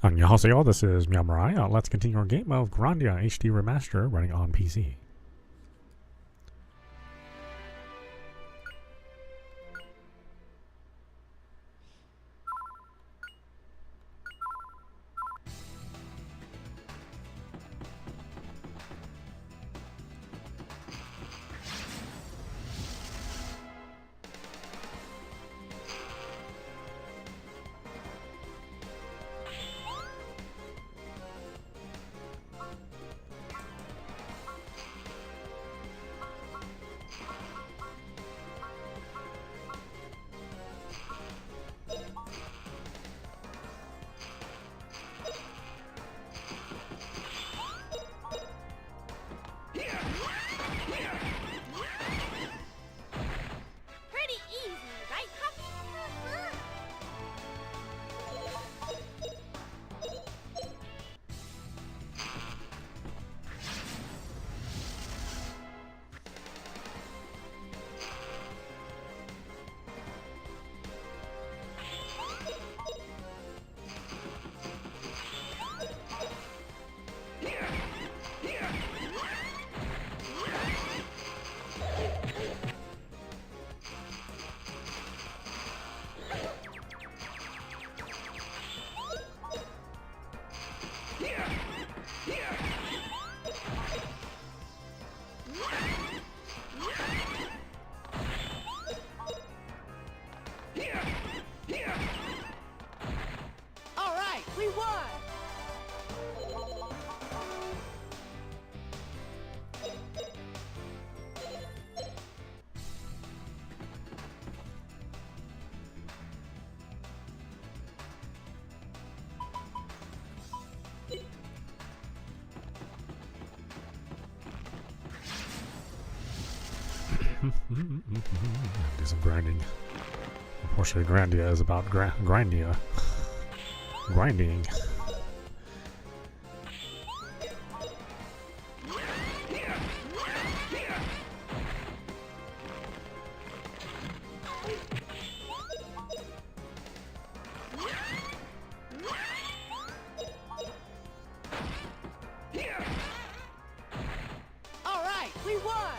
Annyeonghaseyo, this is meowmurai. Let's continue our game of GRANDIA HD Remaster running on PC. Pretty easy, right, Puppy? All right, we won! Do some grinding. Unfortunately, Grandia is about grinding. All right, we won!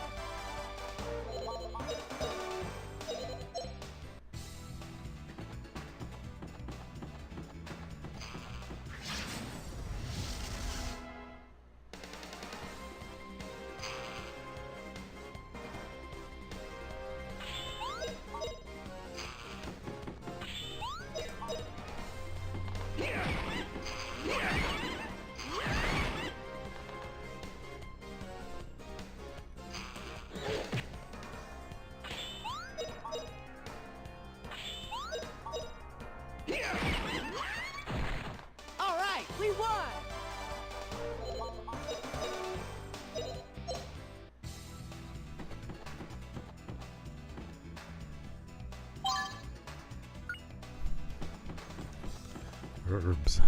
All right, we won! Herbs.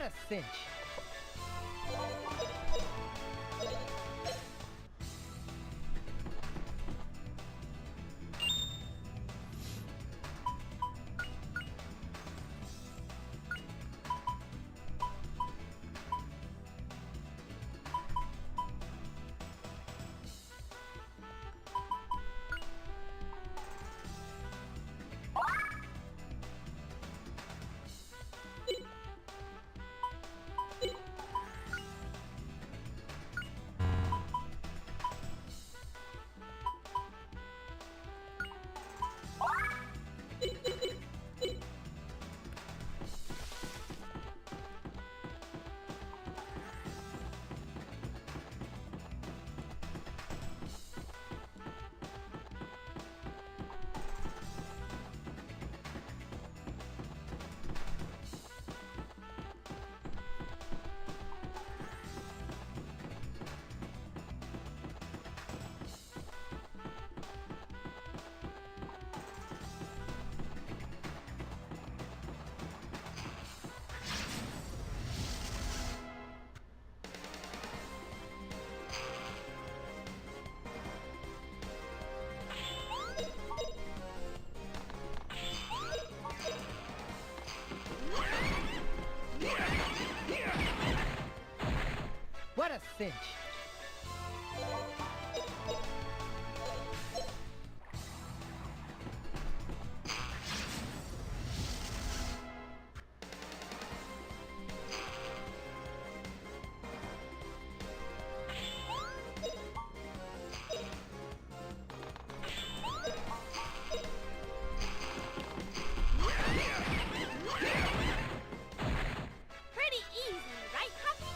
a cinch. What a cinch. Pretty easy, right, Puppy?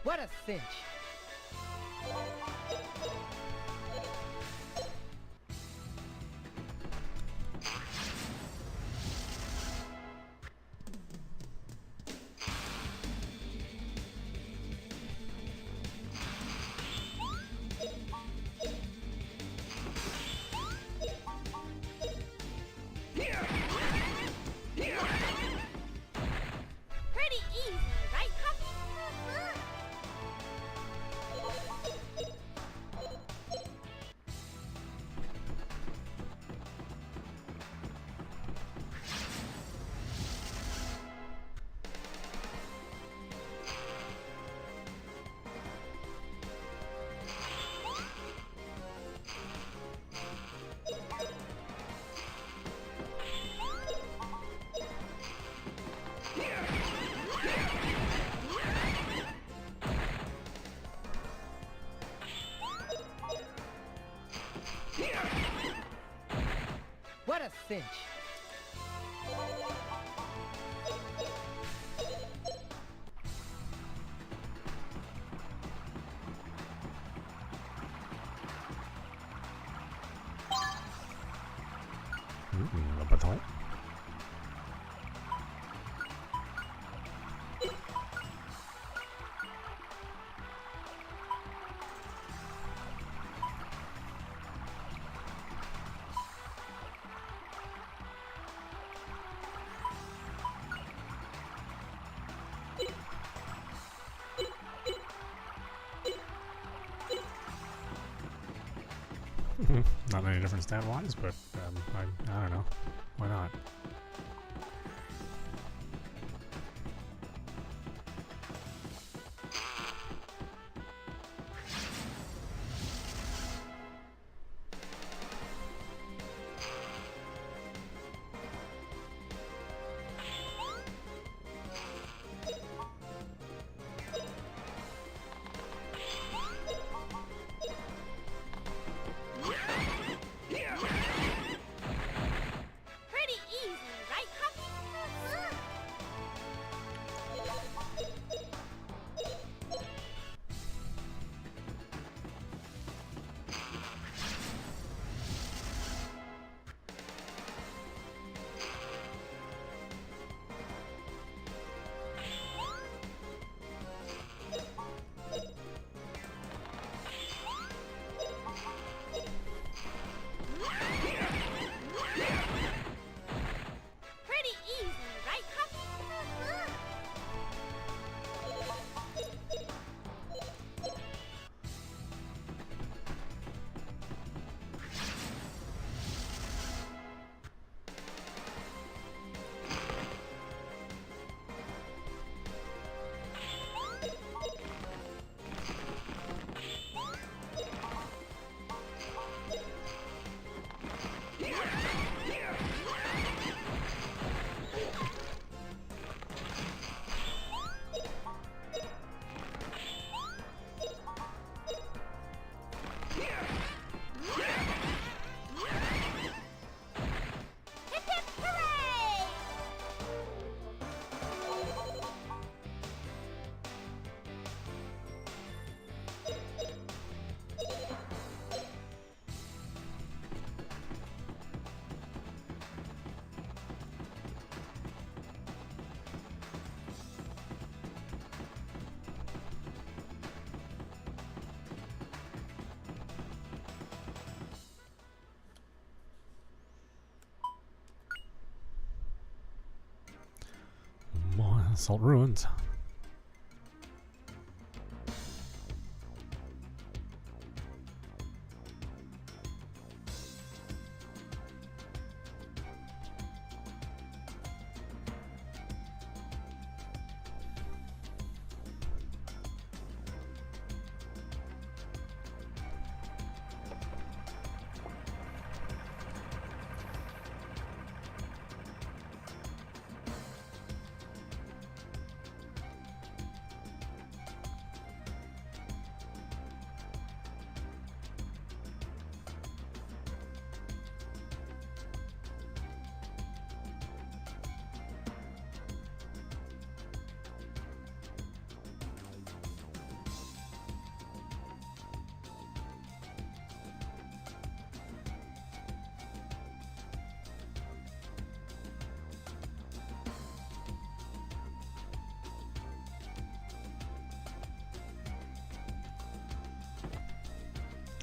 What a cinch! Pretty easy, right, Puppy? What a cinch! Le bâton. Not any different stat-wise, but I don't know. Why not? Pretty easy, right, Puppy? Pretty easy, right, Puppy? Hip hip hooray! More Salt Ruins.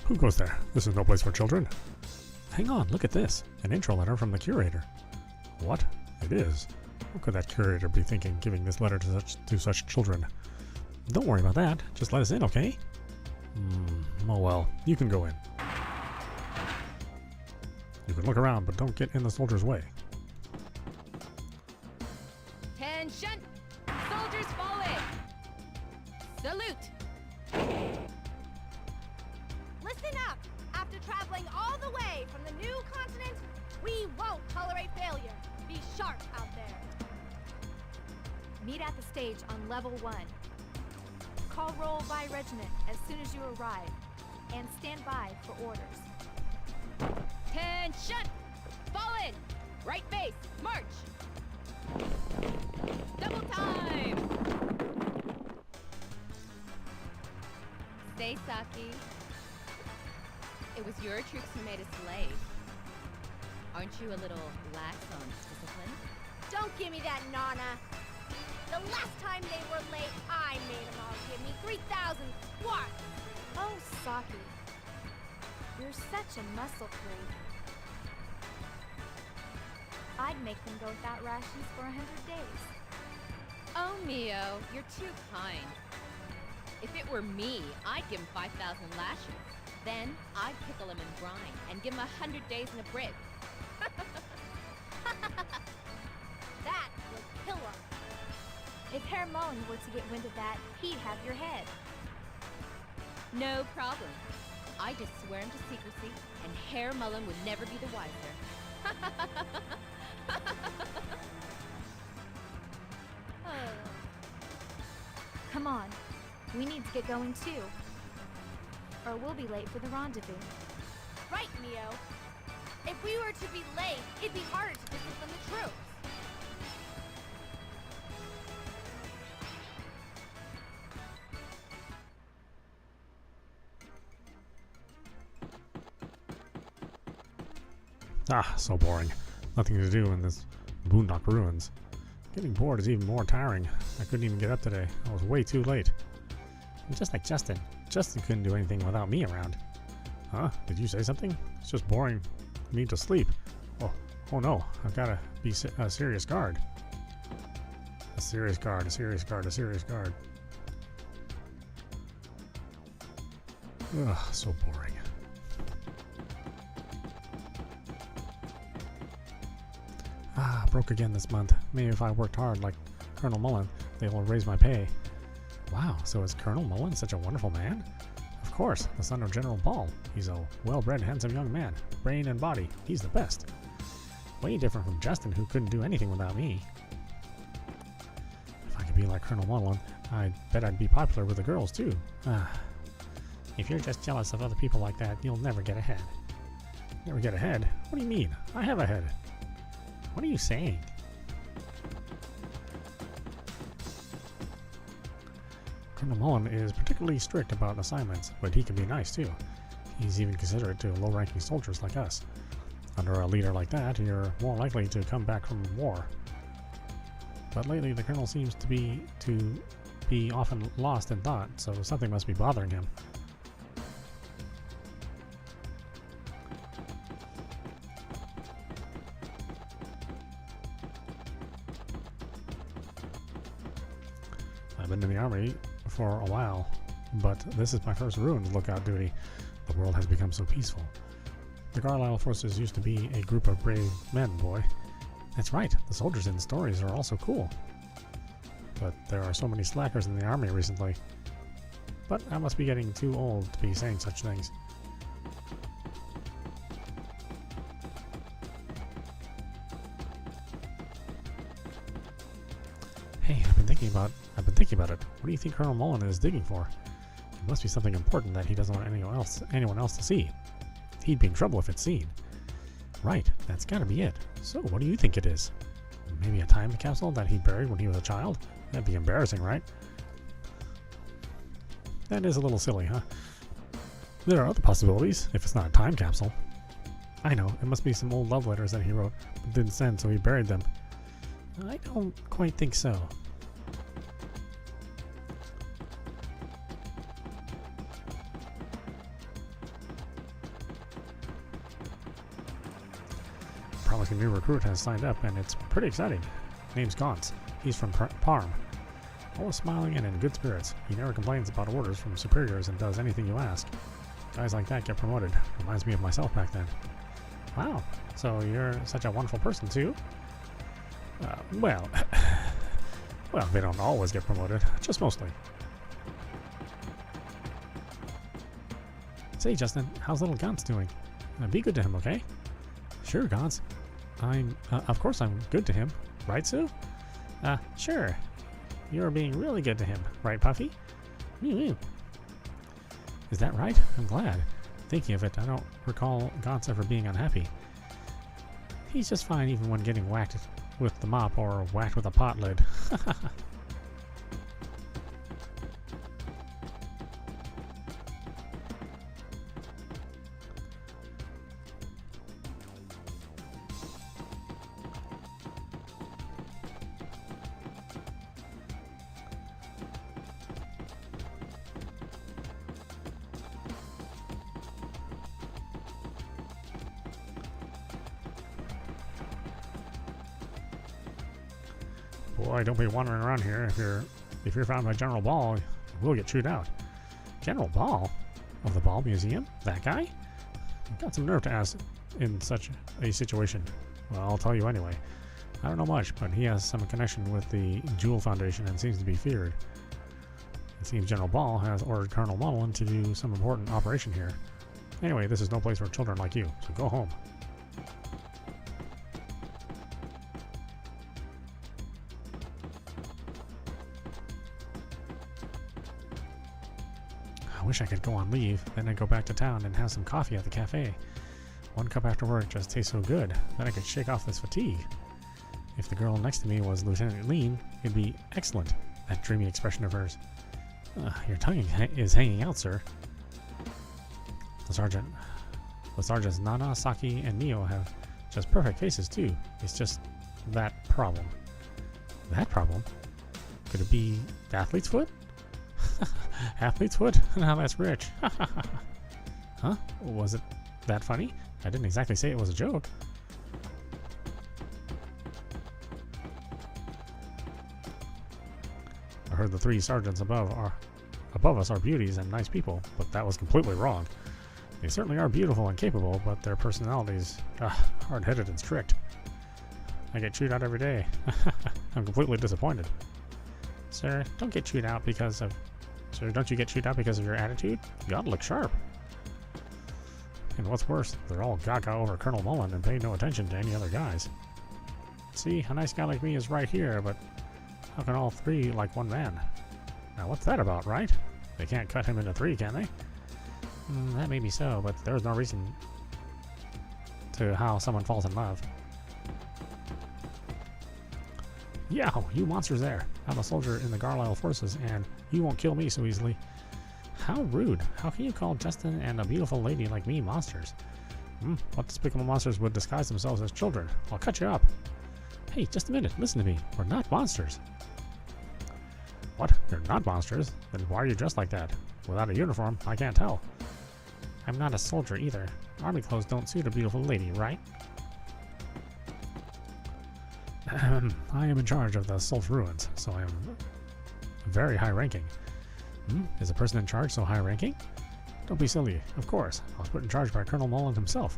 Who goes there? This is no place for children. Hang on, look at this. An intro letter from the curator. What? It is. What could that curator be thinking, giving this letter to such children? Don't worry about that. Just let us in, okay? Oh well, you can go in. You can look around, but don't get in the soldier's way. Attention! Soldiers fall in! Salute! Listen up! After traveling all the way from the new continent, we won't tolerate failure. Be sharp out there. Meet at the stage on level 1. Call roll by regiment as soon as you arrive, and stand by for orders. Attention! Fall in! Right base, march! Double time! Stay, Saki. It was your troops who made us late. Aren't you a little lax on discipline? Don't give me that, Nana! The last time they were late, I made them all give me 3,000 squats! Oh, Saki. You're such a muscle freak. I'd make them go without rations for 100 days. Oh, Mio, you're too kind. If it were me, I'd give him 5,000 lashes. Then I'd pickle him in brine and give him 100 days in a brig. That would kill him. If Herr Mullen were to get wind of that, he'd have your head. No problem. I just swear him to secrecy, and Herr Mullen would never be the wiser. Come on. We need to get going too. Or we'll be late for the rendezvous. Right, Mio. If we were to be late, it'd be harder to discipline the troops. Ah, so boring. Nothing to do in this boondock ruins. Getting bored is even more tiring. I couldn't even get up today. I was way too late. I'm just like Justin. Justin couldn't do anything without me around. Huh? Did you say something? It's just boring me to sleep. Oh no. I've got to be a serious guard. A serious guard, a serious guard, a serious guard. Ugh, so boring. Ah, broke again this month. Maybe if I worked hard like Colonel Mullen, they will raise my pay. Wow, so is Colonel Mullen such a wonderful man? Of course, the son of General Ball. He's a well-bred, handsome young man. Brain and body, he's the best. Way different from Justin, who couldn't do anything without me. If I could be like Colonel Mullen, I bet I'd be popular with the girls too. Ah, if you're just jealous of other people like that, you'll never get ahead. Never get ahead? What do you mean? I have a head. What are you saying? Colonel Mullen is particularly strict about assignments, but he can be nice too. He's even considerate to low-ranking soldiers like us. Under a leader like that, you're more likely to come back from war. But lately the colonel seems to be often lost in thought, so something must be bothering him. I've been in the army for a while, but this is my first ruins lookout duty. The world has become so peaceful. The Carlisle forces used to be a group of brave men, boy. That's right, the soldiers in the stories are also cool. But there are so many slackers in the army recently. But I must be getting too old to be saying such things. Hey, I've been thinking about it. What do you think Colonel Mullen is digging for? It must be something important that he doesn't want anyone else to see. He'd be in trouble if it's seen. Right, that's gotta be it. So, what do you think it is? Maybe a time capsule that he buried when he was a child? That'd be embarrassing, right? That is a little silly, huh? There are other possibilities, if it's not a time capsule. I know, it must be some old love letters that he wrote, but didn't send, so he buried them. I don't quite think so. promising new recruit has signed up, and it's pretty exciting. Name's Gauntz. He's from Parm. Always smiling and in good spirits. He never complains about orders from superiors and does anything you ask. Guys like that get promoted. Reminds me of myself back then. Wow, so you're such a wonderful person too? Well, well, they don't always get promoted, just mostly. Say, Justin, how's little Gauntz doing? Be good to him, okay? Sure, Gauntz. Of course I'm good to him. Right, Sue? Sure. You're being really good to him, right, Puffy? Mew mew. Is that right? I'm glad. Thinking of it, I don't recall Gauntz ever being unhappy. He's just fine even when getting whacked with the mop or whacked with a pot lid. Boy, don't be wandering around here. If you're found by General Ball, we'll get chewed out. General Ball? Of the Ball Museum? That guy? You've got some nerve to ask in such a situation. Well, I'll tell you anyway. I don't know much, but he has some connection with the Jewel Foundation and seems to be feared. It seems General Ball has ordered Colonel Mullen to do some important operation here. Anyway, this is no place for children like you, so go home. I wish I could go on leave, then I'd go back to town and have some coffee at the cafe. One cup after work just tastes so good, then I could shake off this fatigue. If the girl next to me was Lieutenant Lean, it'd be excellent, that dreamy expression of hers. Your tongue is hanging out, sir. The sergeants Nana, Saki, and Mio have just perfect faces, too. It's just that problem. That problem? Could it be the athlete's foot? Athlete's foot? Now that's rich. Huh? Was it that funny? I didn't exactly say it was a joke. I heard the three sergeants above us are beauties and nice people, but that was completely wrong. They certainly are beautiful and capable, but their personalities hard-headed and strict. I get chewed out every day. I'm completely disappointed. Sir, don't get chewed out because of... Sir, don't you get chewed out because of your attitude? You ought to look sharp. And what's worse, they're all gaga over Colonel Mullen and pay no attention to any other guys. See, a nice guy like me is right here, but how can all three like one man? Now what's that about, right? They can't cut him into three, can they? That may be so, but there's no reason to how someone falls in love. Yow, you monsters there. I'm a soldier in the Garlisle forces, and you won't kill me so easily. How rude. How can you call Justin and a beautiful lady like me monsters? What despicable monsters would disguise themselves as children? I'll cut you up. Hey, just a minute. Listen to me. We're not monsters. What? You're not monsters? Then why are you dressed like that? Without a uniform, I can't tell. I'm not a soldier either. Army clothes don't suit a beautiful lady, right? I am in charge of the Salt Ruins, so I am very high-ranking. Is a person in charge so high-ranking? Don't be silly. Of course. I was put in charge by Colonel Mullen himself.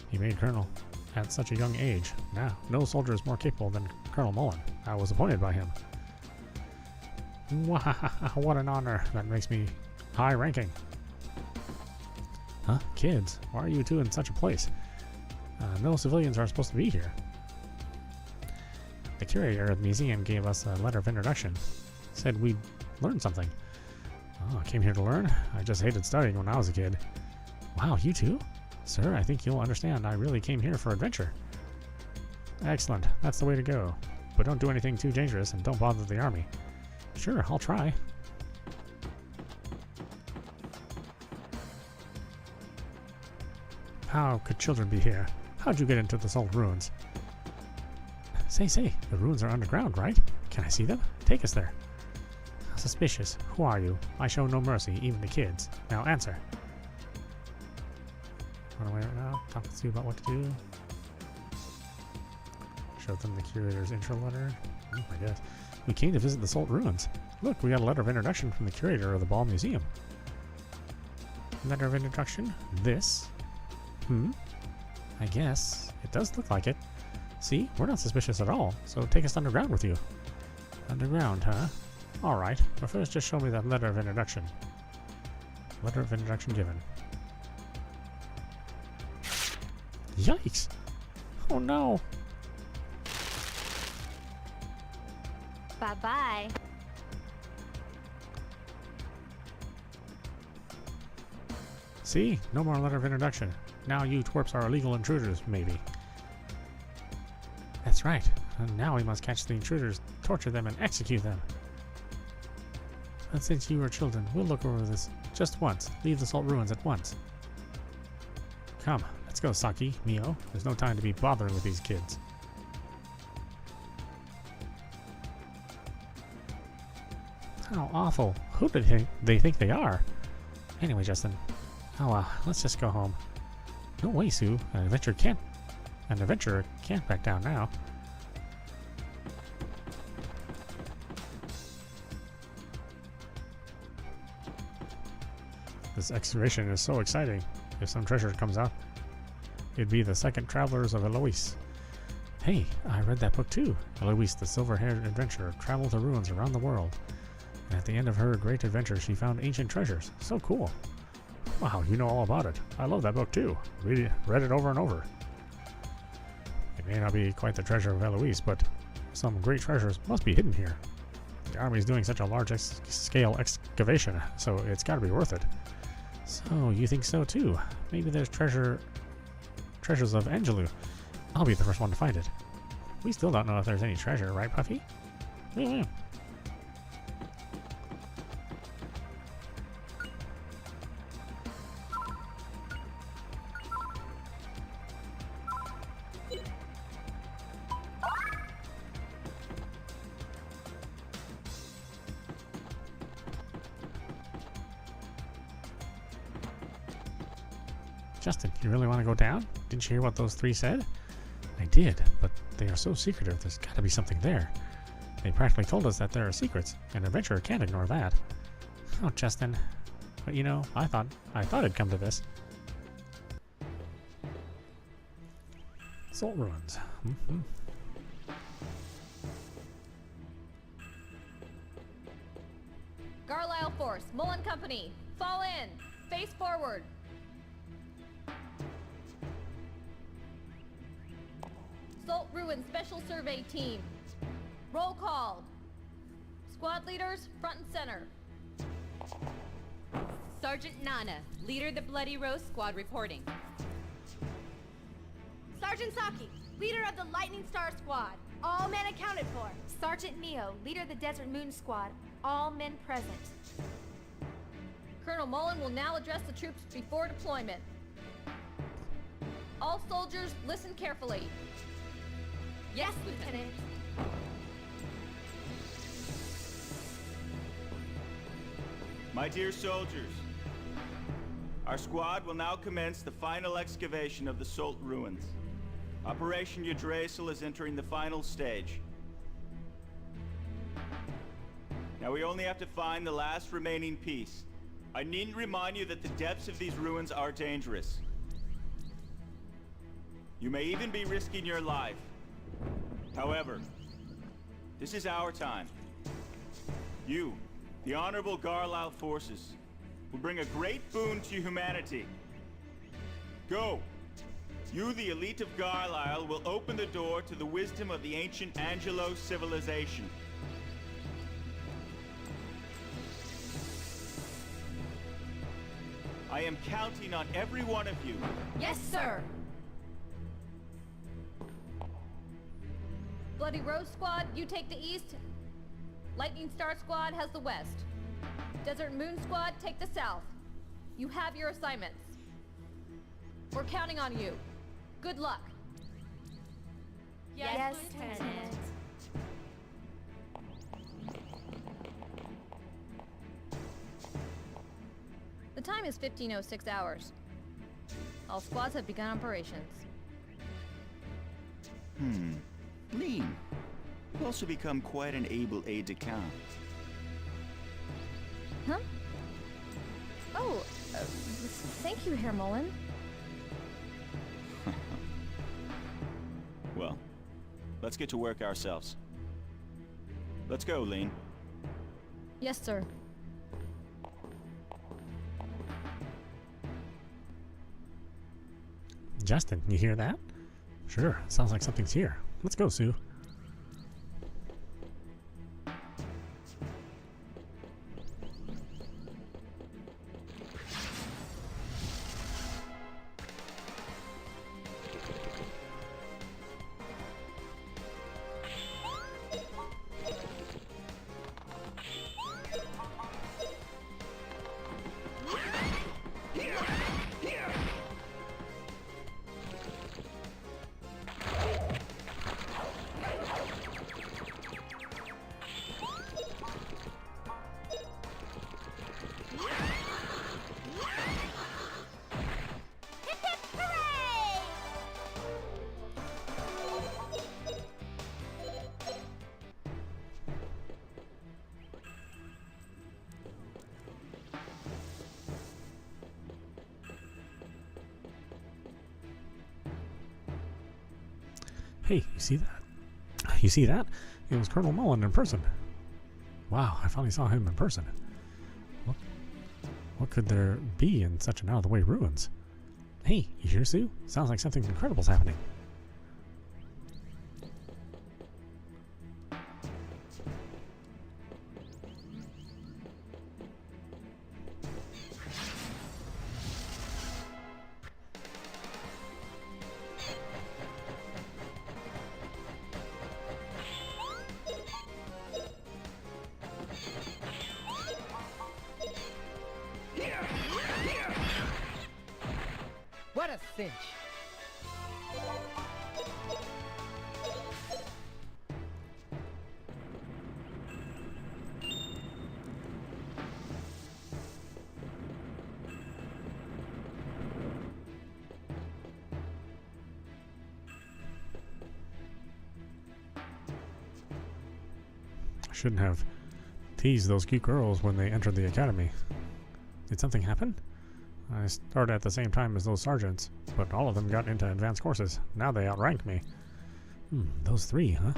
He made colonel at such a young age. Now, no soldier is more capable than Colonel Mullen. I was appointed by him. Wow, what an honor. That makes me high-ranking. Huh? Kids, why are you two in such a place? No civilians are supposed to be here. The curator of the museum gave us a letter of introduction. Said we'd learn something. Oh, I came here to learn? I just hated studying when I was a kid. Wow, you too? Sir, I think you'll understand I really came here for adventure. Excellent, that's the way to go. But don't do anything too dangerous and don't bother the army. Sure, I'll try. How could children be here? How'd you get into the Salt Ruins? Say, the ruins are underground, right? Can I see them? Take us there. Suspicious. Who are you? I show no mercy, even to kids. Now answer. Run away right now. Talk to you about what to do. Showed them the curator's intro letter. Oh my god. We came to visit the Salt Ruins. Look, we got a letter of introduction from the curator of the Ball Museum. Letter of introduction? This? I guess. It does look like it. See? We're not suspicious at all, so take us underground with you. Underground, huh? Alright, but first just show me that letter of introduction. Letter of introduction given. Yikes! Oh no! Bye-bye. See? No more letter of introduction. Now you twerps are illegal intruders, maybe. That's right. And now we must catch the intruders, torture them, and execute them. And since you are children, we'll look over this just once. Leave the Salt Ruins at once. Come, let's go, Saki, Mio. There's no time to be bothering with these kids. How awful. Who do they think they are? Anyway, Justin. Oh well, let's just go home. No way, Sue. An adventurer can't back down now. This excavation is so exciting. If some treasure comes out, it'd be the second Travelers of Eloise. Hey, I read that book too. Eloise, the silver-haired adventurer, traveled to ruins around the world. And at the end of her great adventure, she found ancient treasures. So cool. Wow, you know all about it. I love that book too. Read it over and over. It may not be quite the treasure of Eloise, but some great treasures must be hidden here. The army's doing such a large-scale excavation, so it's got to be worth it. So, you think so too? Maybe there's treasures of Angelou. I'll be the first one to find it. We still don't know if there's any treasure, right, Puffy? Yeah. Justin, you really want to go down? Didn't you hear what those three said? I did, but they are so secretive, there's got to be something there. They practically told us that there are secrets. An adventurer can't ignore that. Oh, Justin. But you know, I thought it'd come to this. Salt Ruins. Garlisle Force, Mullen Company, fall in. Face forward. Salt Ruin Special Survey Team. Roll call. Squad leaders, front and center. Sergeant Nana, leader of the Bloody Rose Squad reporting. Sergeant Saki, leader of the Lightning Star Squad. All men accounted for. Sergeant Neo, leader of the Desert Moon Squad. All men present. Colonel Mullen will now address the troops before deployment. All soldiers, listen carefully. Yes, Lieutenant. My dear soldiers, our squad will now commence the final excavation of the Salt Ruins. Operation Yggdrasil is entering the final stage. Now we only have to find the last remaining piece. I needn't remind you that the depths of these ruins are dangerous. You may even be risking your life. However, this is our time. You, the Honorable Garlisle Forces, will bring a great boon to humanity. Go! You, the elite of Garlisle, will open the door to the wisdom of the ancient Angelo civilization. I am counting on every one of you. Yes, sir. Bloody Rose Squad, you take the east. Lightning Star Squad has the west. Desert Moon Squad, take the south. You have your assignments. We're counting on you. Good luck. Yes, Lieutenant. The time is 15:06 hours. All squads have begun operations. Lean. You've also become quite an able aide-de-camp. Huh? Oh, thank you, Herr Mullen. Well, let's get to work ourselves. Let's go, Lean. Yes, sir. Justin, you hear that? Sure, sounds like something's here. Let's go, Sue. Hey, you see that? You see that? It was Colonel Mullen in person. Wow, I finally saw him in person. What could there be in such an out-of-the-way ruins? Hey, you hear, Sue? Sounds like something incredible's happening. What a cinch! I shouldn't have teased those cute girls when they entered the academy. Did something happen? I started at the same time as those sergeants, but all of them got into advanced courses. Now they outrank me. Those three, huh?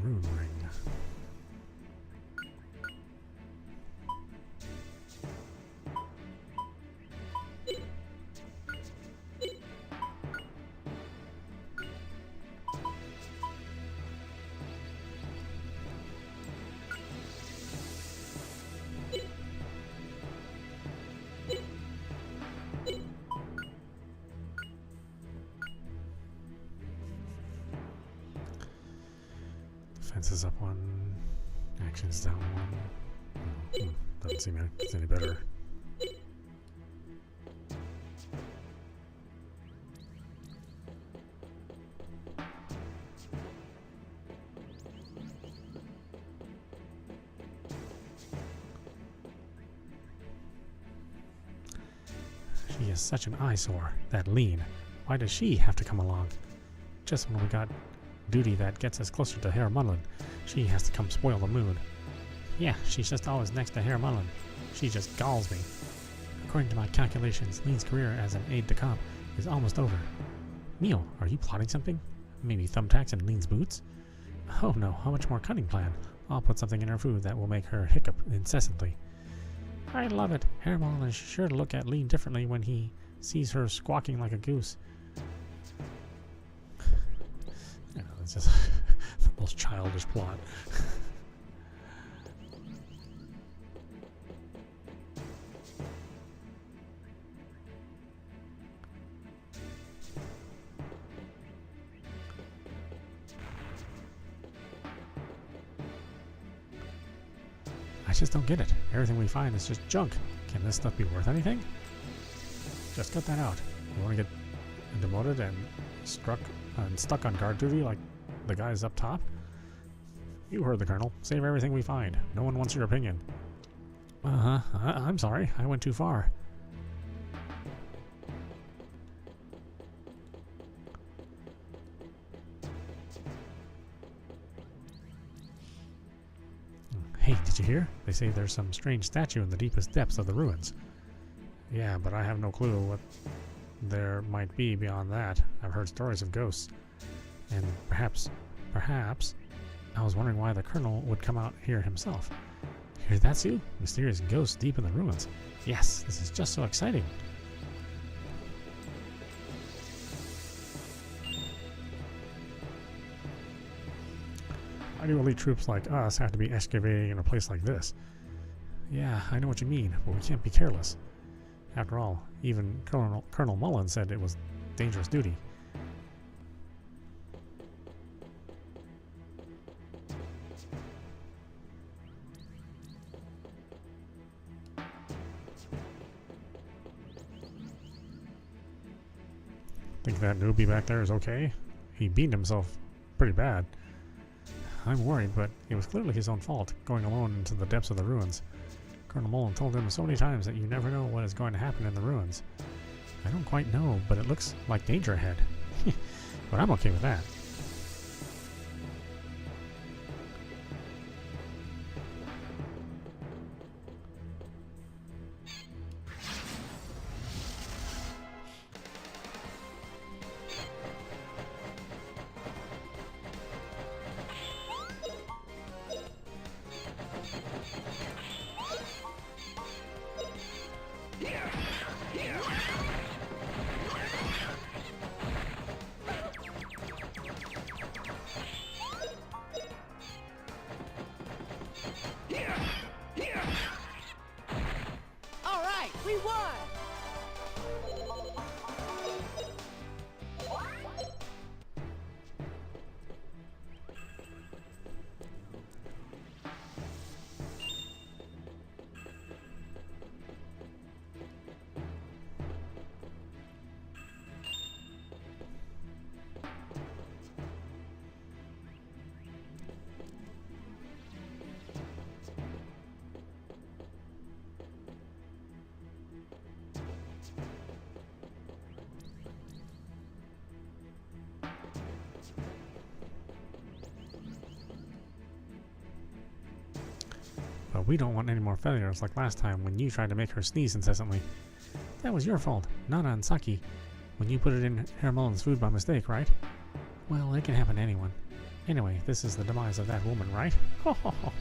Rune ring. Fence is up one. Actions down one. Doesn't seem it's any better. She is such an eyesore, that Lean. Why does she have to come along? Just when we got duty that gets us closer to Herr Mullen, she has to come spoil the mood. Yeah, she's just always next to Herr Mullen. She just galls me. According to my calculations, Lean's career as an aide-de-camp is almost over. Neil, are you plotting something? Maybe thumbtacks in Lean's boots? Oh no, how much more cunning plan. I'll put something in her food that will make her hiccup incessantly. I love it. Herr Mullen is sure to look at Lean differently when he sees her squawking like a goose. Yeah, it's just the most childish plot. I just don't get it. Everything we find is just junk. Can this stuff be worth anything? Just cut that out. You want to get demoted and stuck on guard duty like the guys up top? You heard the Colonel. Save everything we find. No one wants your opinion. I'm sorry. I went too far. Hey, did you hear? They say there's some strange statue in the deepest depths of the ruins. Yeah, but I have no clue what there might be beyond that. I've heard stories of ghosts. And perhaps, I was wondering why the Colonel would come out here himself. Hear that, Sue? Mysterious ghosts deep in the ruins. Yes, this is just so exciting. Why do elite troops like us have to be excavating in a place like this? Yeah, I know what you mean, but we can't be careless. After all, even Colonel Mullen said it was dangerous duty. Think that newbie back there is okay? He beat himself pretty bad. I'm worried, but it was clearly his own fault, going alone into the depths of the ruins. Colonel Mullen told him so many times that you never know what is going to happen in the ruins. I don't quite know, but it looks like danger ahead. But I'm okay with that. All right, we won! But we don't want any more failures like last time when you tried to make her sneeze incessantly. That was your fault, Nana and Saki, when you put it in Herr Mullen's food by mistake, right? Well, it can happen to anyone. Anyway, this is the demise of that woman, right? Ho ho ho.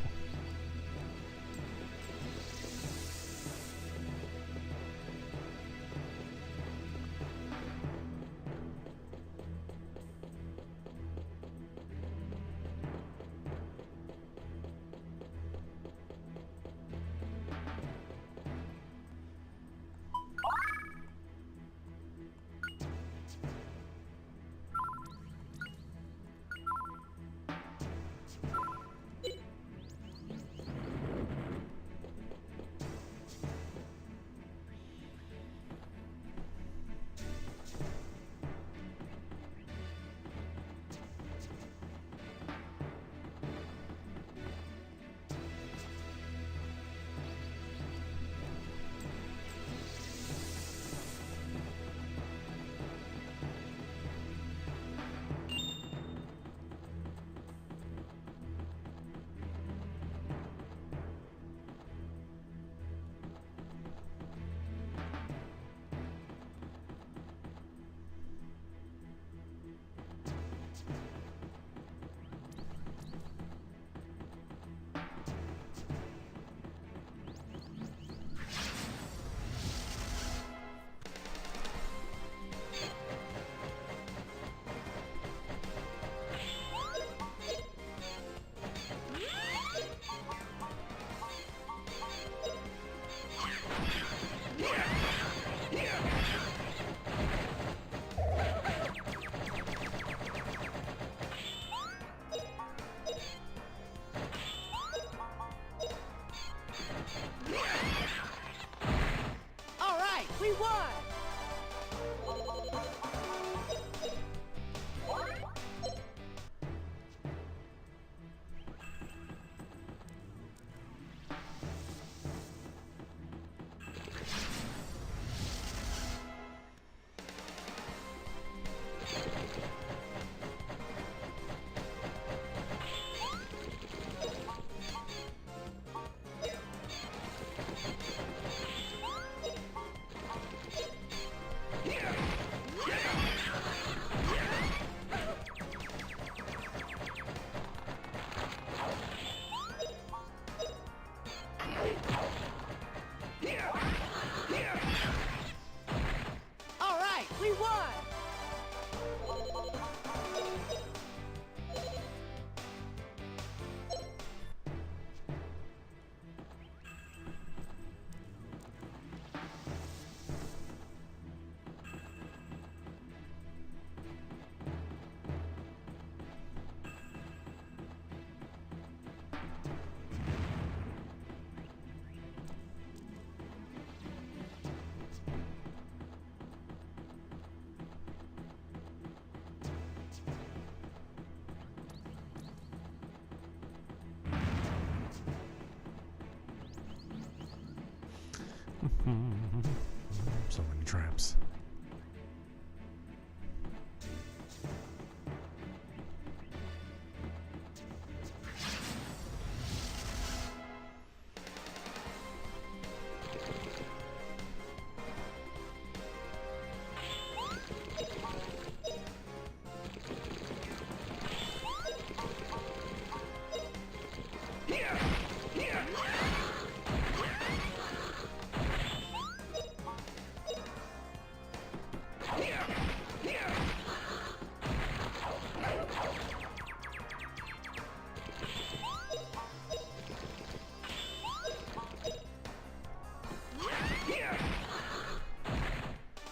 So many traps.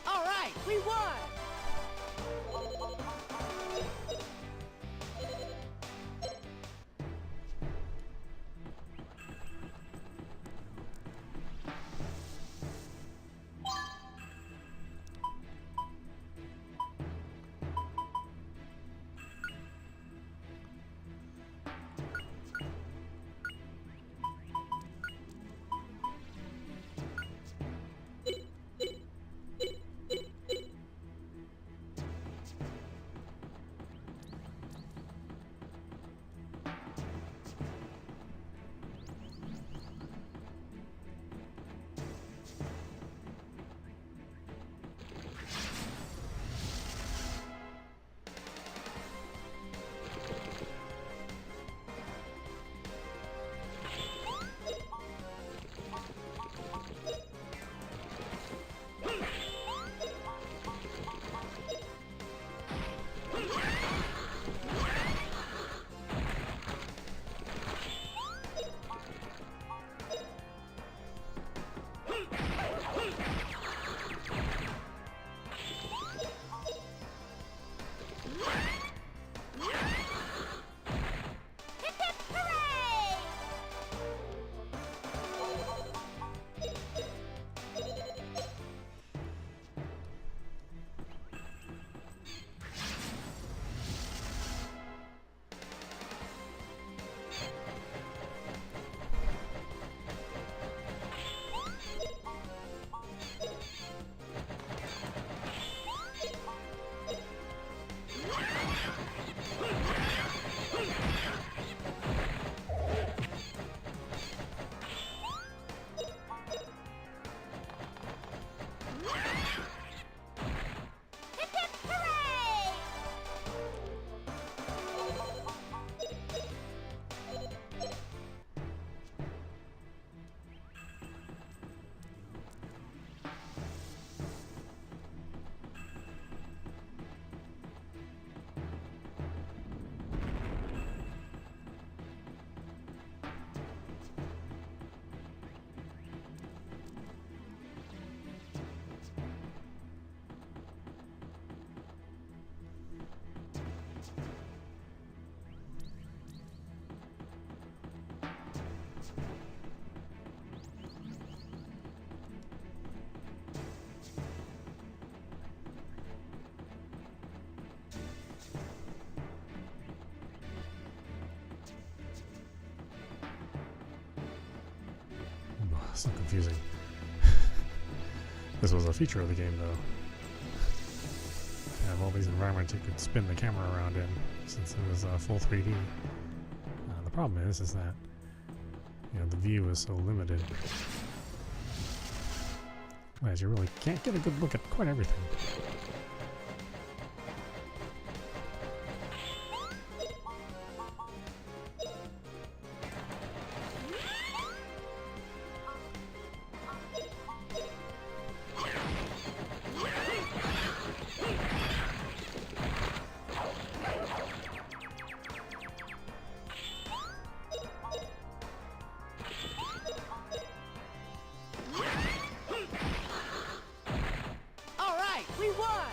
All right, we won! So confusing. This was a feature of the game, though. Have all these environments you could spin the camera around in, since it was full 3D. The problem is that the view is so limited, as you really can't get a good look at quite everything. We won!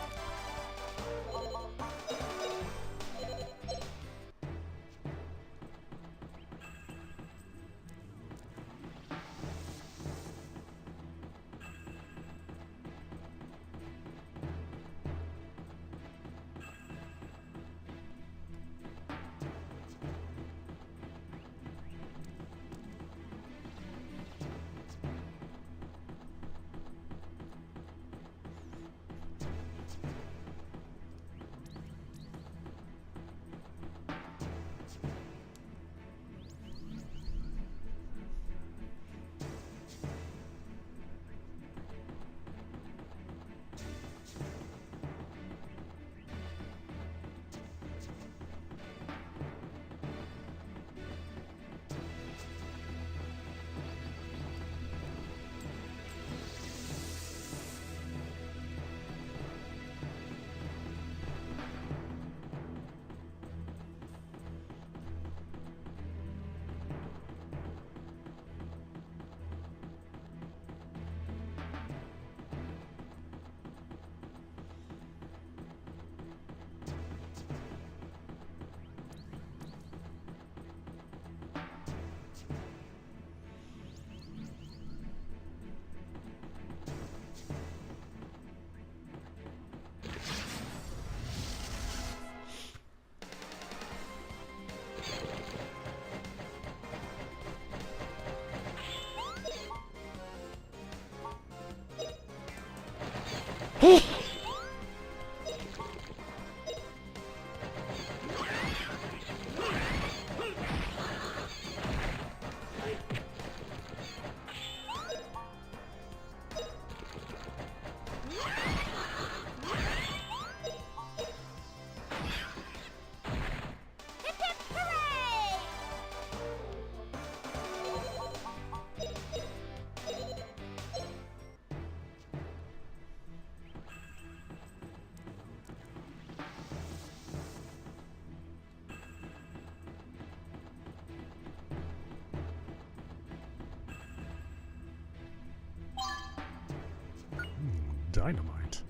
Hip hip hooray! Dynamite.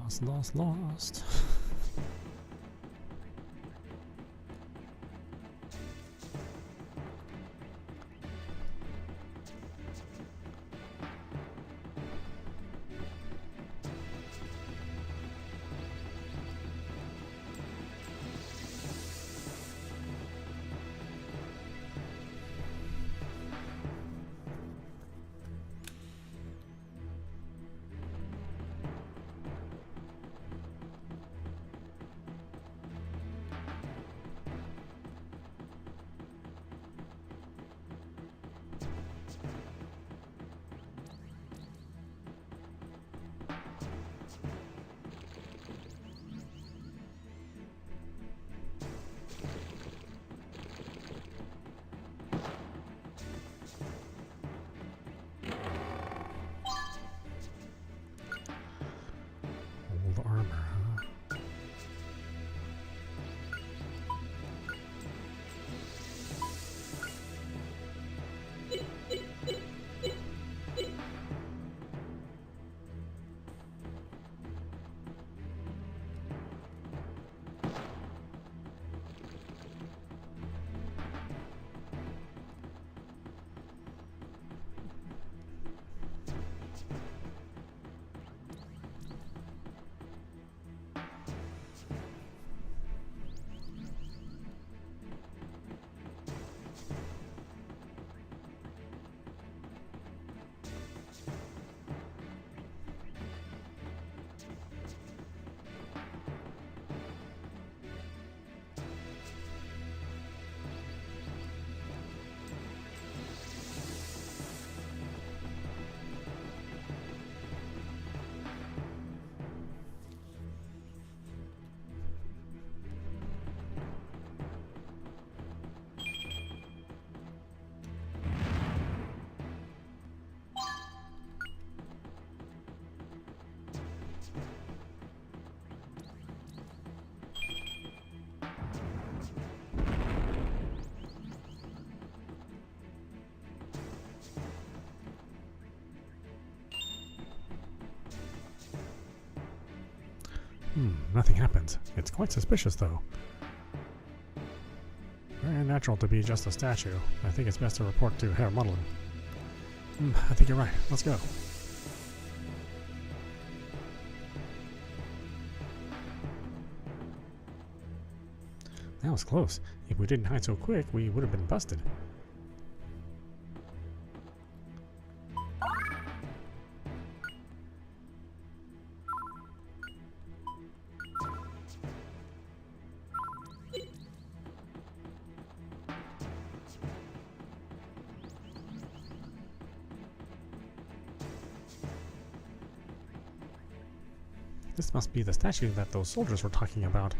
Lost, lost, lost. Old armor, huh? Nothing happens. It's quite suspicious, though. Very unnatural to be just a statue. I think it's best to report to Herr Muddlin. I think you're right. Let's go. That was close. If we didn't hide so quick, we would have been busted. This must be the statue that those soldiers were talking about.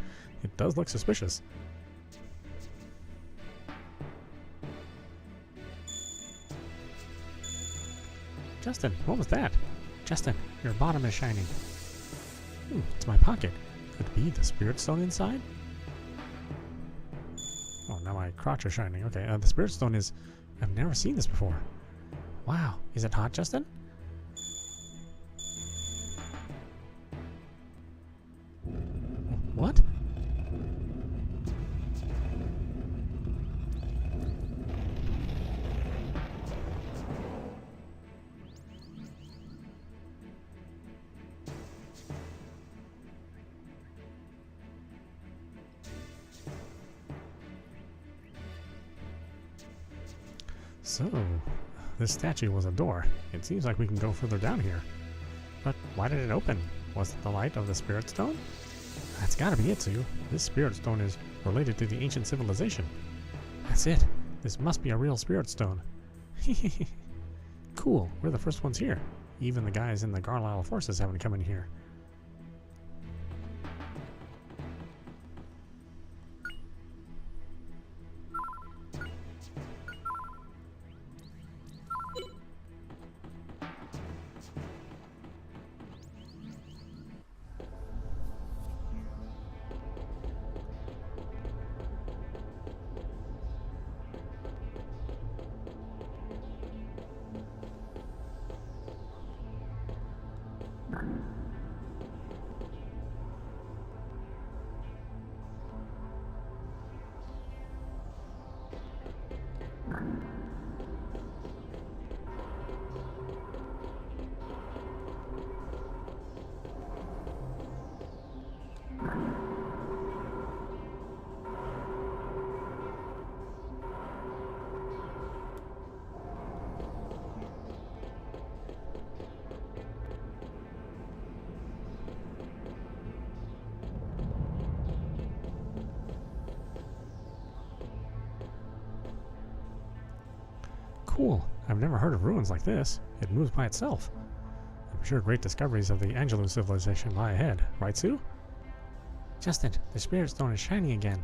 It does look suspicious. Justin, what was that? Justin, your bottom is shining. It's my pocket. Could it be the spirit stone inside? Oh, now my crotch is shining. Okay, the spirit stone is... I've never seen this before. Wow, is it hot, Justin? What? So, this statue was a door. It seems like we can go further down here. But why did it open? Was it the light of the spirit stone? That's gotta be it, Sue. This spirit stone is related to the ancient civilization. That's it. This must be a real spirit stone. Cool. We're the first ones here. Even the guys in the Garlisle forces haven't come in here. Cool. I've never heard of ruins like this. It moves by itself. I'm sure great discoveries of the Angelo civilization lie ahead. Right, Sue? Justin, the spirit stone is shining again.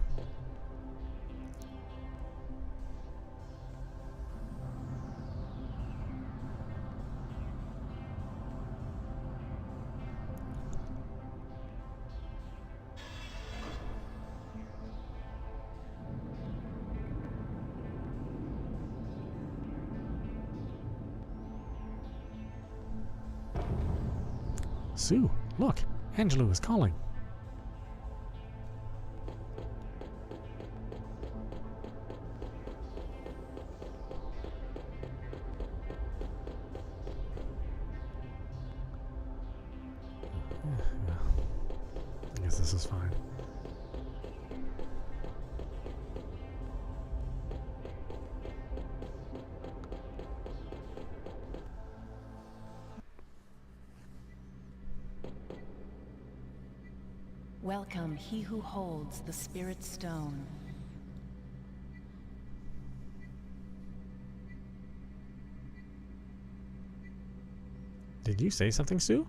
Sue, look! Angelo is calling. I guess this is fine. Welcome, he who holds the Spirit Stone. Did you say something, Sue?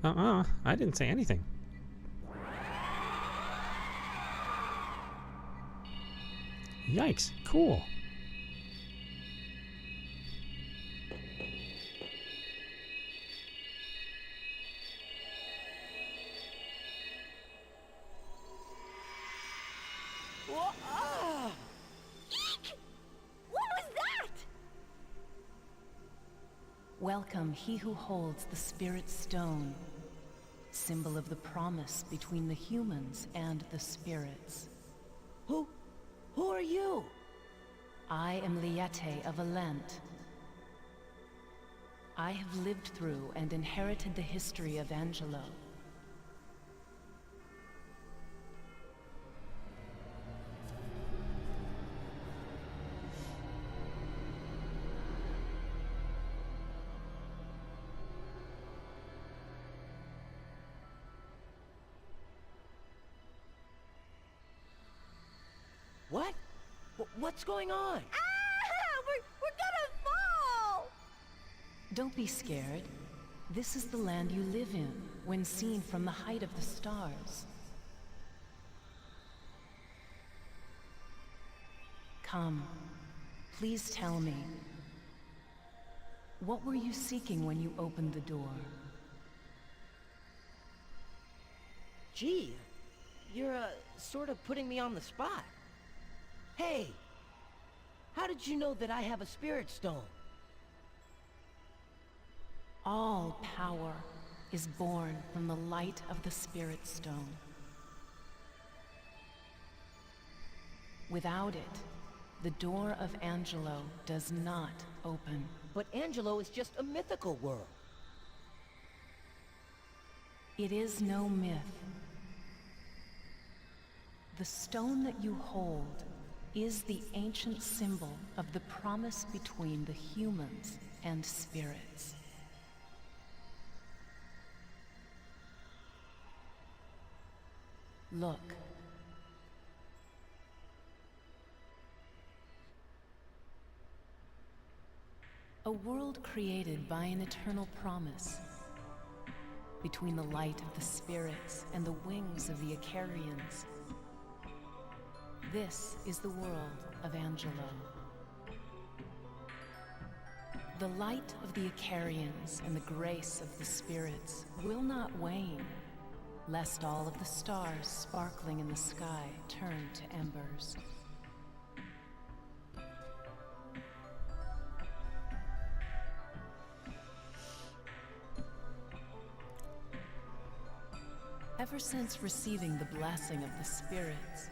I didn't say anything. Yikes, cool. Eek! What was that? Welcome, he who holds the Spirit Stone, symbol of the promise between the humans and the spirits. Who are you? I am Liete of Alent. I have lived through and inherited the history of Angelo. What? What's going on? Ah! We're gonna fall! Don't be scared. This is the land you live in, when seen from the height of the stars. Come, please tell me. What were you seeking when you opened the door? Gee, you're sort of putting me on the spot. Hey, how did you know that I have a spirit stone? All power is born from the light of the Spirit Stone. Without it, the door of Angelo does not open. But Angelo is just a mythical world. It is no myth. The stone that you hold is the ancient symbol of the promise between the humans and spirits. Look. A world created by an eternal promise between the light of the spirits and the wings of the Icarians. This is the world of Angelo. The light of the Icarians and the grace of the spirits will not wane, lest all of the stars sparkling in the sky turn to embers. Ever since receiving the blessing of the spirits,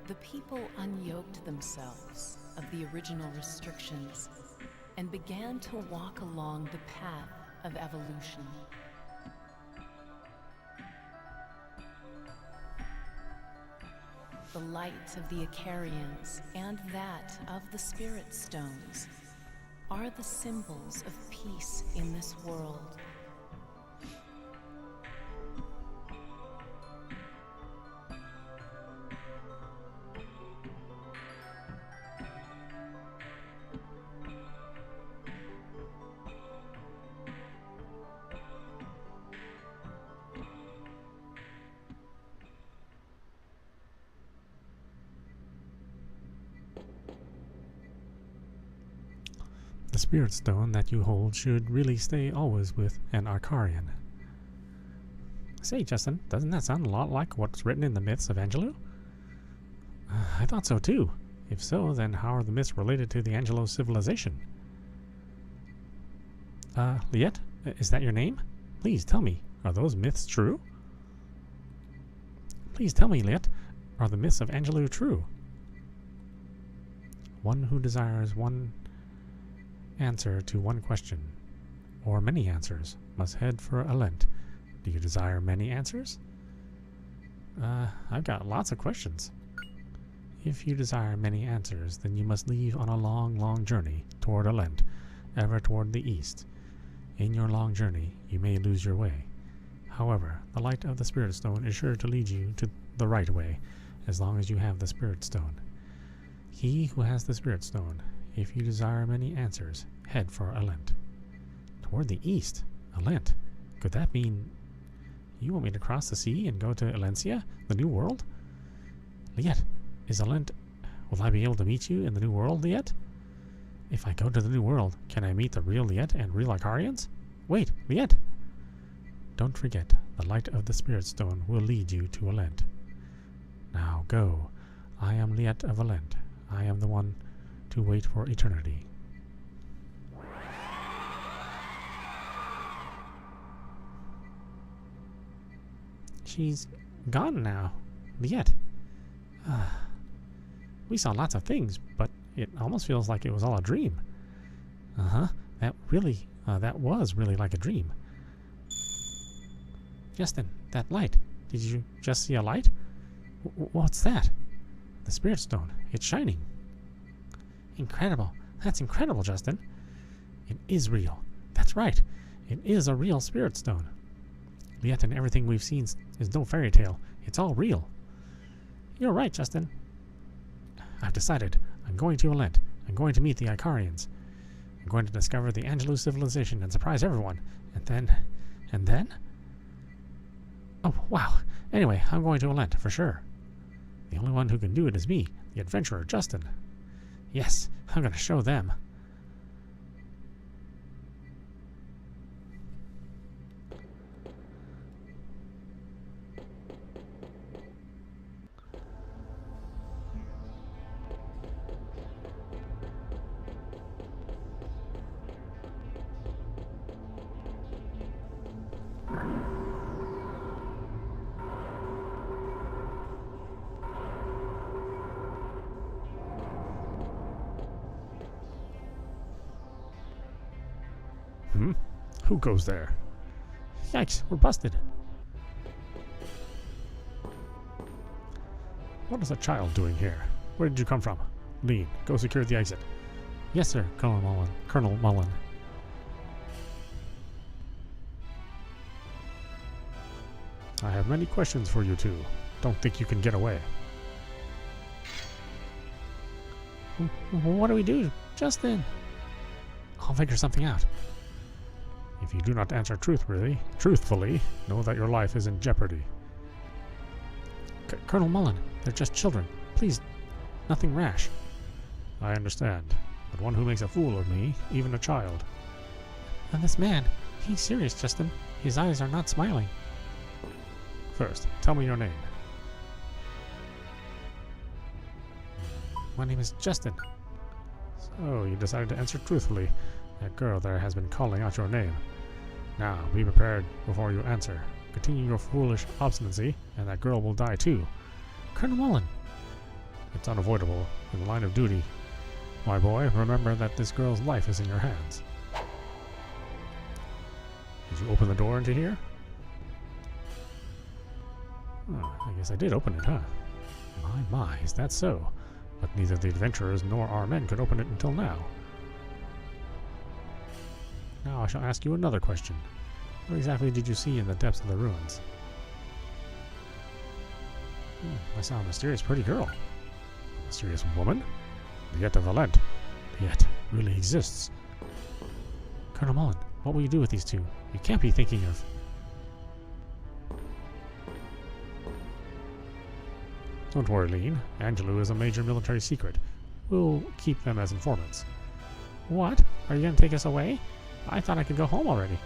the people unyoked themselves of the original restrictions and began to walk along the path of evolution. The light of the Icarians and that of the Spirit Stones are the symbols of peace in this world. The spirit stone that you hold should really stay always with an Arcarian. Say, Justin, doesn't that sound a lot like what's written in the myths of Angelou? I thought so too. If so, then how are the myths related to the Angelo civilization? Liette, is that your name? Please tell me, are those myths true? Please tell me, Liette, are the myths of Angelou true? One who desires one answer to one question, or many answers, must head for Alent. Do you desire many answers? I've got lots of questions. If you desire many answers, then you must leave on a long, long journey toward Alent, ever toward the east. In your long journey, you may lose your way. However, the light of the Spirit Stone is sure to lead you to the right way, as long as you have the Spirit Stone. He who has the Spirit Stone, if you desire many answers, head for Alent. Toward the east? Alent? Could that mean you want me to cross the sea and go to Elencia, the New World? Liette, is Alent... Will I be able to meet you in the New World, Liette? If I go to the New World, can I meet the real Liette and real Arcarians? Wait, Liette! Don't forget, the light of the Spirit Stone will lead you to Alent. Now go. I am Liette of Alent. I am the one to wait for eternity. She's gone now. Liette. We saw lots of things, but it almost feels like it was all a dream. That was really like a dream. Justin, that light. Did you just see a light? What's that? The Spirit Stone. It's shining. Incredible. That's incredible, Justin. It is real. That's right. It is a real Spirit Stone. Liette and everything we've seen is no fairy tale. It's all real. You're right, Justin. I've decided. I'm going to Alent. I'm going to meet the Icarians. I'm going to discover the Angelou civilization and surprise everyone. And then? Oh, wow. Anyway, I'm going to Alent, for sure. The only one who can do it is me, the adventurer Justin. Yes, I'm going to show them. Who goes there? Yikes, we're busted. What is a child doing here? Where did you come from? Lean, go secure the exit. Yes, sir, Colonel Mullen. I have many questions for you two. Don't think you can get away. What do we do, Justin? I'll figure something out. If you do not answer truthfully, know that your life is in jeopardy. Colonel Mullen, they're just children. Please, nothing rash. I understand, but one who makes a fool of me, even a child. And this man, he's serious, Justin. His eyes are not smiling. First, tell me your name. My name is Justin. So, you decided to answer truthfully. That girl there has been calling out your name. Now, be prepared before you answer. Continue your foolish obstinacy, and that girl will die too. Colonel Mullen! It's unavoidable. In the line of duty. My boy, remember that this girl's life is in your hands. Did you open the door into here? Oh, I guess I did open it, huh? My, is that so? But neither the adventurers nor our men could open it until now. Now I shall ask you another question. What exactly did you see in the depths of the ruins? I saw a mysterious pretty girl. A mysterious woman? Liette of Alent. Liette really exists. Colonel Mullen, what will you do with these two? You can't be thinking of... Don't worry, Lean. Angelou is a major military secret. We'll keep them as informants. What? Are you going to take us away? I thought I could go home already.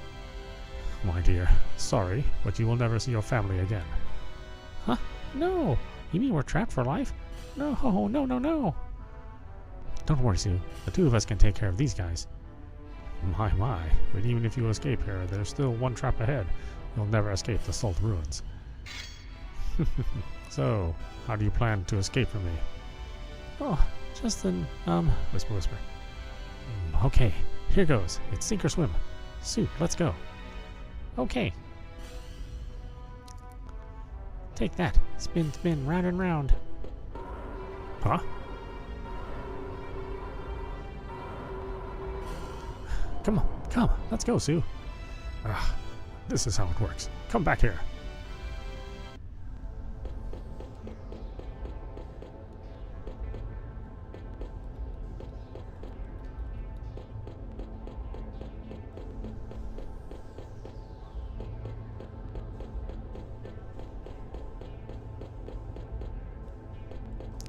My dear, sorry, but you will never see your family again. Huh? No! You mean we're trapped for life? No, no, no, no! Don't worry, Sue. The two of us can take care of these guys. My. But even if you escape here, there's still one trap ahead. You'll never escape the Salt Ruins. So, how do you plan to escape from me? Oh, Justin, whisper. Okay, here goes. It's sink or swim. Sue, let's go. Okay. Take that. Spin, round and round. Huh? Come on. Let's go, Sue. This is how it works. Come back here.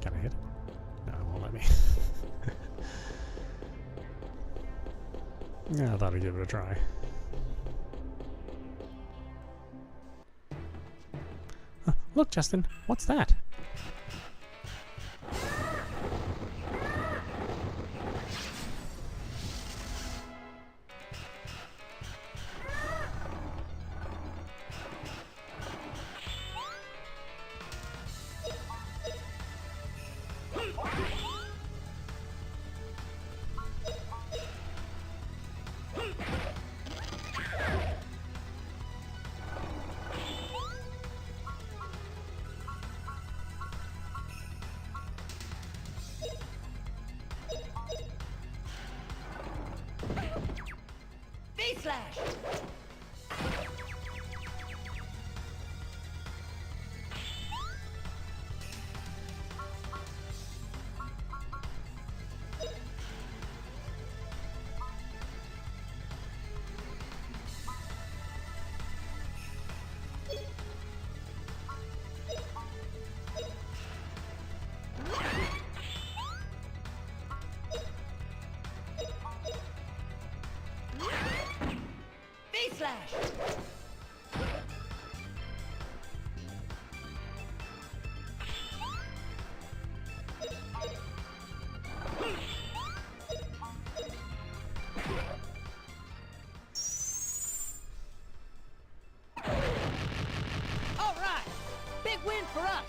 Can I hit it? No, it won't let me. Yeah, I thought I'd give it a try. Look, Justin, what's that? V-slash! V-slash! All right! Big win for us!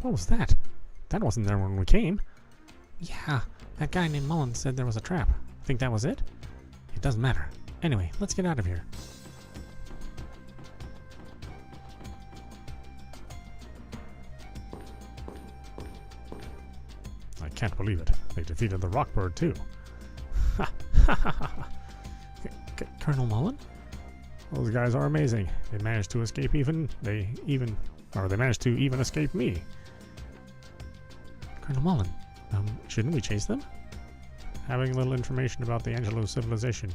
What was that? That wasn't there when we came. Yeah, that guy named Mullen said there was a trap. Think that was it? It doesn't matter. Anyway, let's get out of here. I can't believe it. They defeated the Rockbird too. Ha ha ha ha! Colonel Mullen? Those guys are amazing. They managed to escape they managed to even escape me. Colonel Mullen, shouldn't we chase them? Having a little information about the Angelo civilization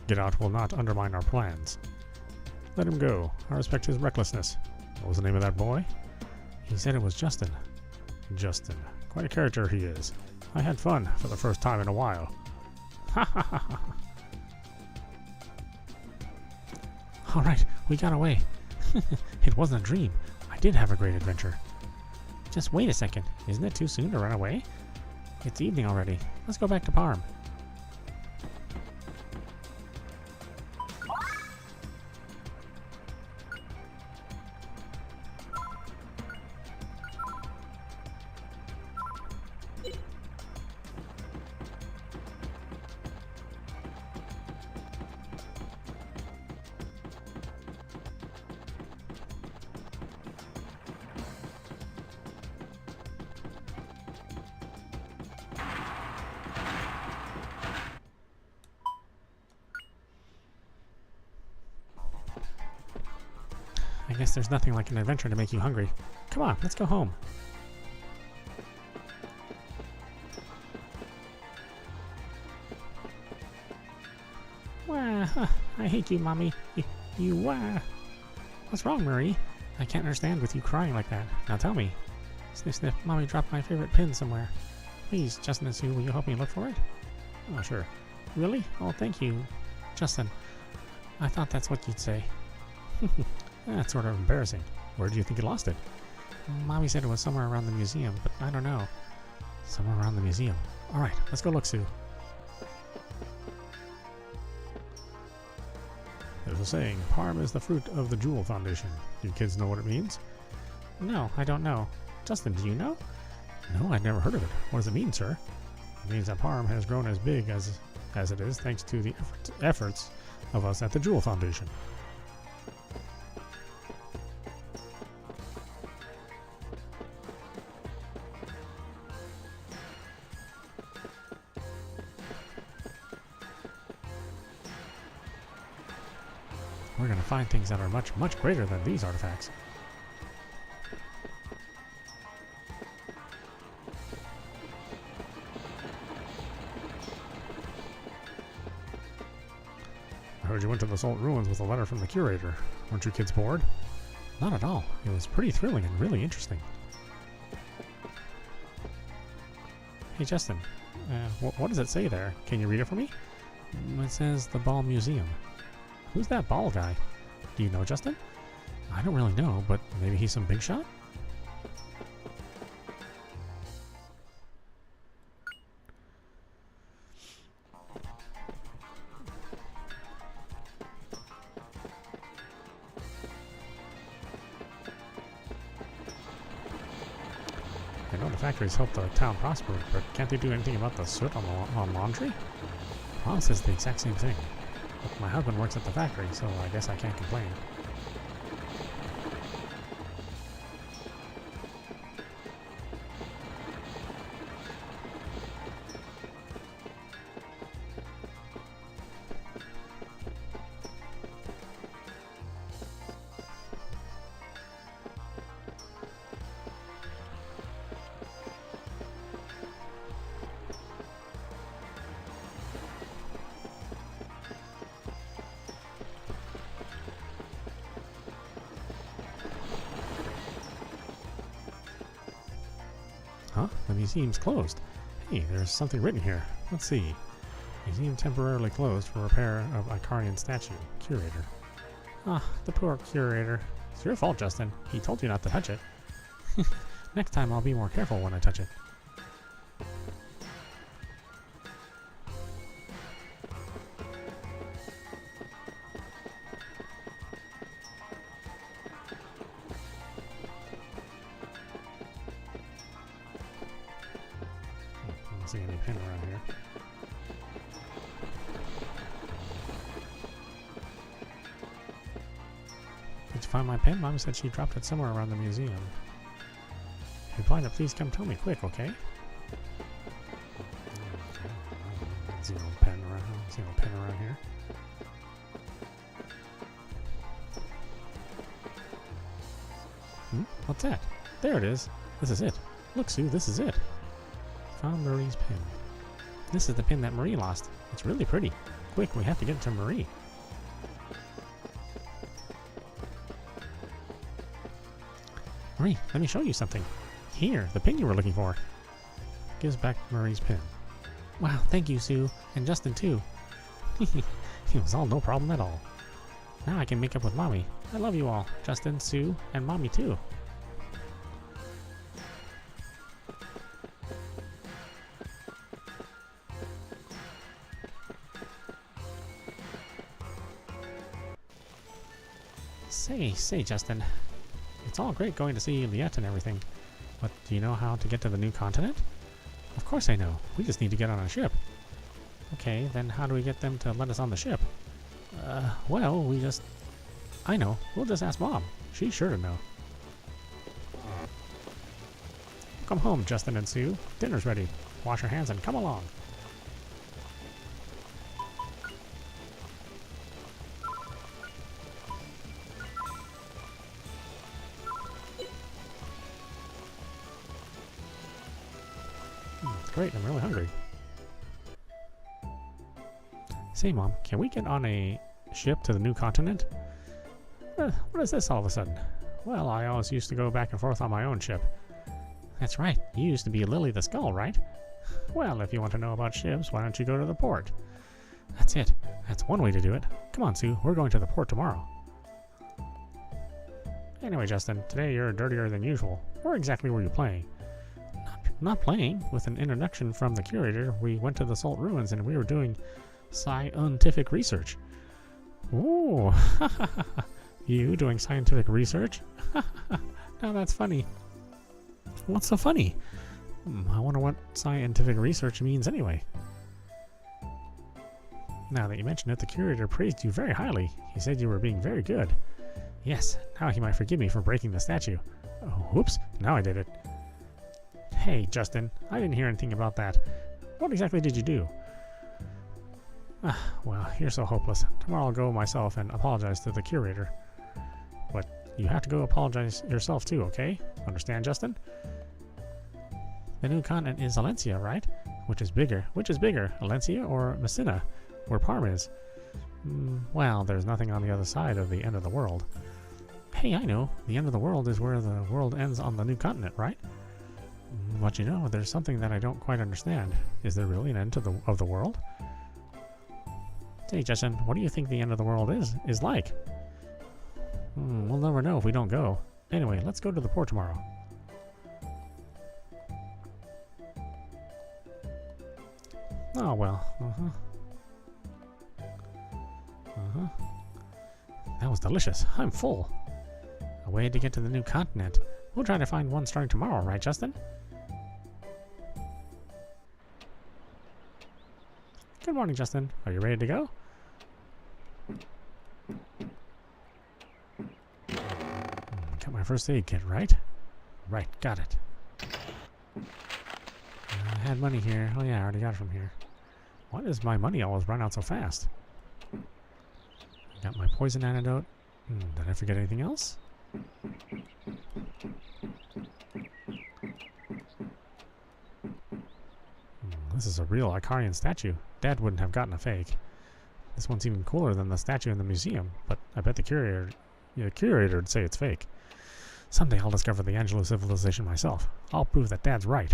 get out will not undermine our plans. Let him go. I respect his recklessness. What was the name of that boy? He said it was Justin. Justin. Quite a character he is. I had fun for the first time in a while. Ha ha ha ha. Alright, we got away. It wasn't a dream. I did have a great adventure. Just wait a second. Isn't it too soon to run away? It's evening already. Let's go back to Parm. I guess there's nothing like an adventure to make you hungry. Come on, let's go home. Wah, I hate you, Mommy. You. What's wrong, Marie? I can't understand with you crying like that. Now tell me. Sniff, sniff. Mommy dropped my favorite pin somewhere. Please, Justin and Sue, will you help me look for it? Oh, sure. Really? Oh, thank you, Justin. I thought that's what you'd say. That's sort of embarrassing. Where do you think you lost it? Mommy said it was somewhere around the museum, but I don't know. Somewhere around the museum. Alright, let's go look, Sue. There's a saying, Parm is the fruit of the Jewel Foundation. Do you kids know what it means? No, I don't know. Justin, do you know? No, I'd never heard of it. What does it mean, sir? It means that Parm has grown as big as it is thanks to the efforts of us at the Jewel Foundation. We're going to find things that are much, much greater than these artifacts. I heard you went to the Salt Ruins with a letter from the curator. Weren't you kids bored? Not at all. It was pretty thrilling and really interesting. Hey Justin, what does it say there? Can you read it for me? It says the Ball Museum. Who's that ball guy? Do you know, Justin? I don't really know, but maybe he's some big shot? I know the factories help the town prosper, but can't they do anything about the soot on laundry? Mom says the exact same thing. But my husband works at the factory, so I guess I can't complain. Huh? The museum's closed. Hey, there's something written here. Let's see. Museum temporarily closed for repair of Icarian statue. Curator. Ah, the poor curator. It's your fault, Justin. He told you not to touch it. Next time I'll be more careful when I touch it. I don't see any pin around here. Did you find my pen? Mom said she dropped it somewhere around the museum. If you find it, please come tell me quick, okay? See no pen around. See no pen around here. What's that? There it is. This is it. Look, Sue, this is it. Found Marie's pin. This is the pin that Marie lost. It's really pretty. Quick, we have to get it to Marie. Marie, let me show you something. Here, the pin you were looking for. Gives back Marie's pin. Wow, thank you, Sue. And Justin, too. It was all no problem at all. Now I can make up with Mommy. I love you all. Justin, Sue, and Mommy, too. Say, Justin. It's all great going to see Liette and everything, but do you know how to get to the new continent? Of course I know. We just need to get on a ship. Okay, then how do we get them to let us on the ship? Well, we just... I know. We'll just ask Mom. She's sure to know. Come home, Justin and Sue. Dinner's ready. Wash your hands and come along. Great, I'm really hungry. Say, Mom, can we get on a ship to the new continent? What is this all of a sudden? Well, I always used to go back and forth on my own ship. That's right, you used to be Lily the Skull, right? Well, if you want to know about ships, why don't you go to the port? That's it. That's one way to do it. Come on, Sue, we're going to the port tomorrow. Anyway, Justin, today you're dirtier than usual. Where exactly were you playing? Not playing. With an introduction from the curator, we went to the Salt Ruins and we were doing scientific research. Ooh, you doing scientific research? Now that's funny. What's so funny? I wonder what scientific research means anyway. Now that you mention it, the curator praised you very highly. He said you were being very good. Yes, now he might forgive me for breaking the statue. Oh, whoops, now I did it. Hey, Justin, I didn't hear anything about that. What exactly did you do? Well, you're so hopeless. Tomorrow I'll go myself and apologize to the curator. But you have to go apologize yourself too, okay? Understand, Justin? The new continent is Alencia, right? Which is bigger? Alencia or Messina, where Parm is? Well, there's nothing on the other side of the end of the world. Hey, I know. The end of the world is where the world ends on the new continent, right? But you know, there's something that I don't quite understand. Is there really an end to of the world? Hey, Justin, what do you think the end of the world is like? We'll never know if we don't go. Anyway, let's go to the port tomorrow. Oh, well. That was delicious. I'm full. A way to get to the new continent. We'll try to find one starting tomorrow, right, Justin? Good morning, Justin. Are you ready to go? Got my first aid kit, right? Right, got it. I had money here. Oh yeah, I already got it from here. Why does my money always run out so fast? Got my poison antidote. Did I forget anything else? This is a real Icarian statue. Dad wouldn't have gotten a fake. This one's even cooler than the statue in the museum, but I bet the curator would say it's fake. Someday I'll discover the Angelo civilization myself. I'll prove that Dad's right.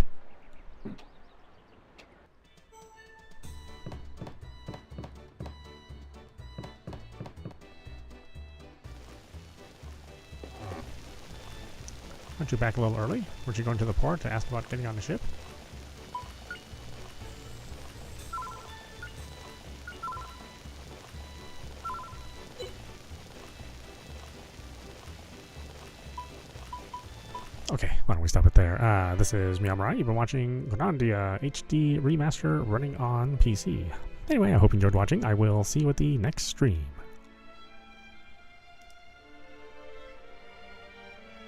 Aren't you back a little early? Weren't you going to the port to ask about getting on the ship? Okay, why don't we stop it there? This is meowmurai. You've been watching GRANDIA HD Remaster running on PC. Anyway, I hope you enjoyed watching. I will see you at the next stream.